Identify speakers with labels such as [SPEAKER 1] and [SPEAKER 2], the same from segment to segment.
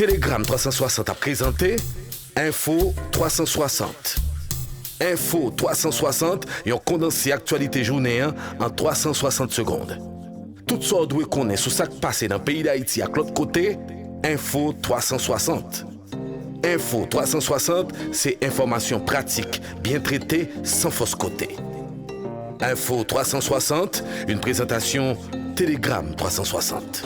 [SPEAKER 1] Telegram 360 a présenté Info 360. Info 360 et on condensé actualité journée en 360 secondes. Tout ça doit connaître sur ce qui passe dans le pays d'Haïti à l'autre côté, Info 360. Info 360, c'est information pratique, bien traitée, sans fausse côté. Info 360, une présentation Telegram 360.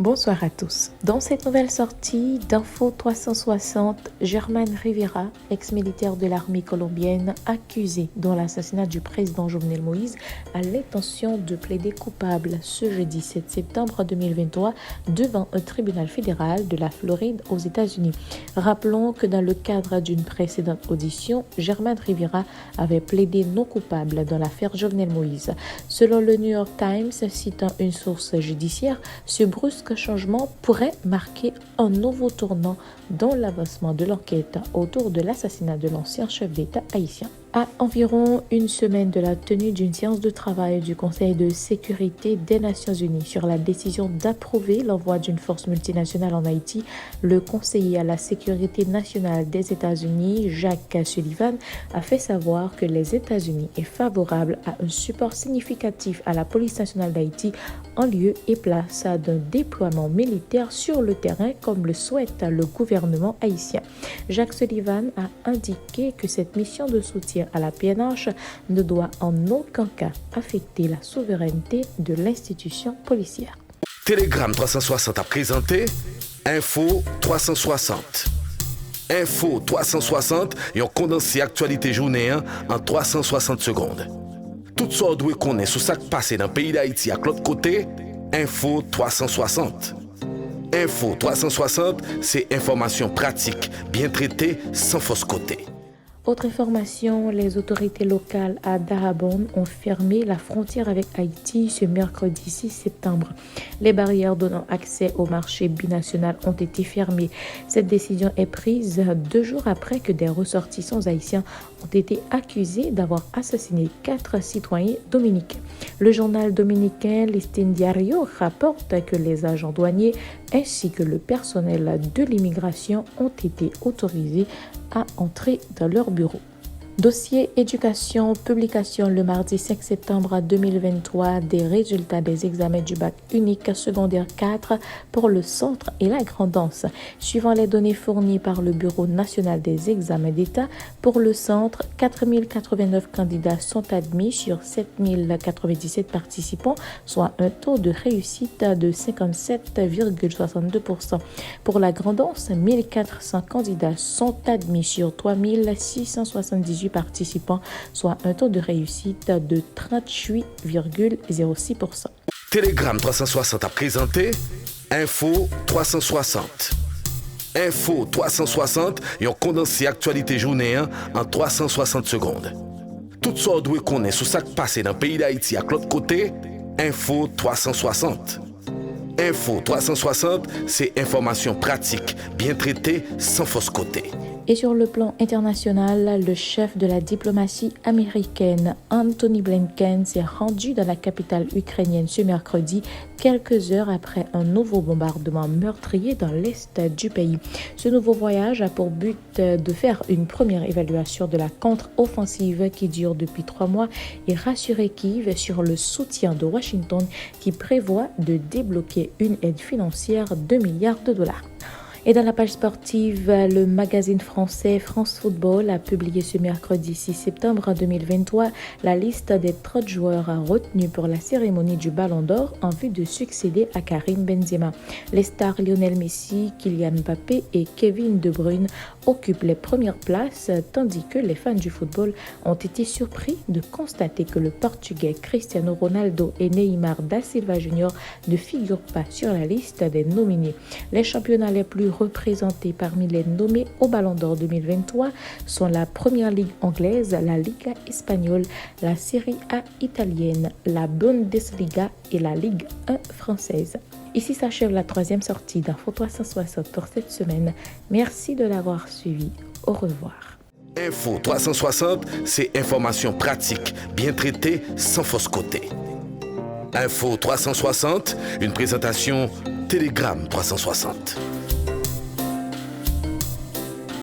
[SPEAKER 2] Bonsoir à tous. Dans cette nouvelle sortie d'Info 360, Germán Rivera, ex-militaire de l'armée colombienne, accusé dans l'assassinat du président Jovenel Moïse, a l'intention de plaider coupable ce jeudi 7 septembre 2023 devant un tribunal fédéral de la Floride aux États-Unis. Rappelons que dans le cadre d'une précédente audition, Germán Rivera avait plaidé non coupable dans l'affaire Jovenel Moïse. Selon le New York Times, citant une source judiciaire, ce brusque changement pourrait marquer un nouveau tournant dans l'avancement de l'enquête autour de l'assassinat de l'ancien chef d'État haïtien. À environ une semaine de la tenue d'une séance de travail du Conseil de sécurité des Nations Unies sur la décision d'approuver l'envoi d'une force multinationale en Haïti, le conseiller à la sécurité nationale des États-Unis, Jake Sullivan, a fait savoir que les États-Unis est favorable à un support significatif à la police nationale d'Haïti en lieu et place d'un déploiement militaire sur le terrain comme le souhaite le gouvernement haïtien. Jake Sullivan a indiqué que cette mission de soutien à la PNH ne doit en aucun cas affecter la souveraineté de l'institution policière.
[SPEAKER 1] Telegram 360 a présenté Info 360. Info 360 et on condensé actualité journée en 360 secondes. Tout ça doit connaître sur ce qui passe dans le pays d'Haïti à l'autre côté, Info 360. Info 360, c'est information pratique, bien traitée, sans fausse côté.
[SPEAKER 2] Autre information, les autorités locales à Dajabon ont fermé la frontière avec Haïti ce mercredi 6 septembre. Les barrières donnant accès au marché binational ont été fermées. Cette décision est prise 2 jours après que des ressortissants haïtiens ont été accusés d'avoir assassiné 4 citoyens dominicains. Le journal dominicain Listín Diario rapporte que les agents douaniers ainsi que le personnel de l'immigration ont été autorisés à entrer dans leur bureau. Dossier éducation, publication le mardi 5 septembre 2023 des résultats des examens du bac unique secondaire 4 pour le centre et la grandance. Suivant les données fournies par le Bureau national des examens d'État, pour le centre, 4089 candidats sont admis sur 7097 participants, soit un taux de réussite de 57,62%. Pour la grandance, 1400 candidats sont admis sur 3678 participants, soit un taux de réussite de 38,06%.
[SPEAKER 1] Telegram 360 a présenté Info 360. Info 360 et on condensé actualité journée en 360 secondes. Tout ça doit connaître sur ce qui passe dans le pays d'Haïti à l'autre côté, Info 360. Info 360, c'est information pratique, bien traitée, sans fausse côté.
[SPEAKER 2] Et sur le plan international, le chef de la diplomatie américaine, Anthony Blinken, s'est rendu dans la capitale ukrainienne ce mercredi, quelques heures après un nouveau bombardement meurtrier dans l'est du pays. Ce nouveau voyage a pour but de faire une première évaluation de la contre-offensive qui dure depuis 3 mois et rassurer Kiev sur le soutien de Washington qui prévoit de débloquer une aide financière de milliards de dollars. Et dans la page sportive, le magazine français France Football a publié ce mercredi 6 septembre 2023 la liste des 30 joueurs retenus pour la cérémonie du Ballon d'Or en vue de succéder à Karim Benzema. Les stars Lionel Messi, Kylian Mbappé et Kevin De Bruyne occupent les premières places, tandis que les fans du football ont été surpris de constater que le Portugais Cristiano Ronaldo et Neymar da Silva Jr. ne figurent pas sur la liste des nominés. Les championnats les plus représentés parmi les nommés au Ballon d'Or 2023 sont la Première Ligue anglaise, la Liga espagnole, la Serie A italienne, la Bundesliga et la Ligue 1 française. Ici s'achève la 3e sortie d'Info 360 pour cette semaine. Merci de l'avoir suivi. Au revoir.
[SPEAKER 1] Info 360, c'est information pratique, bien traitée, sans fausse côté. Info 360, une présentation Télégramme 360.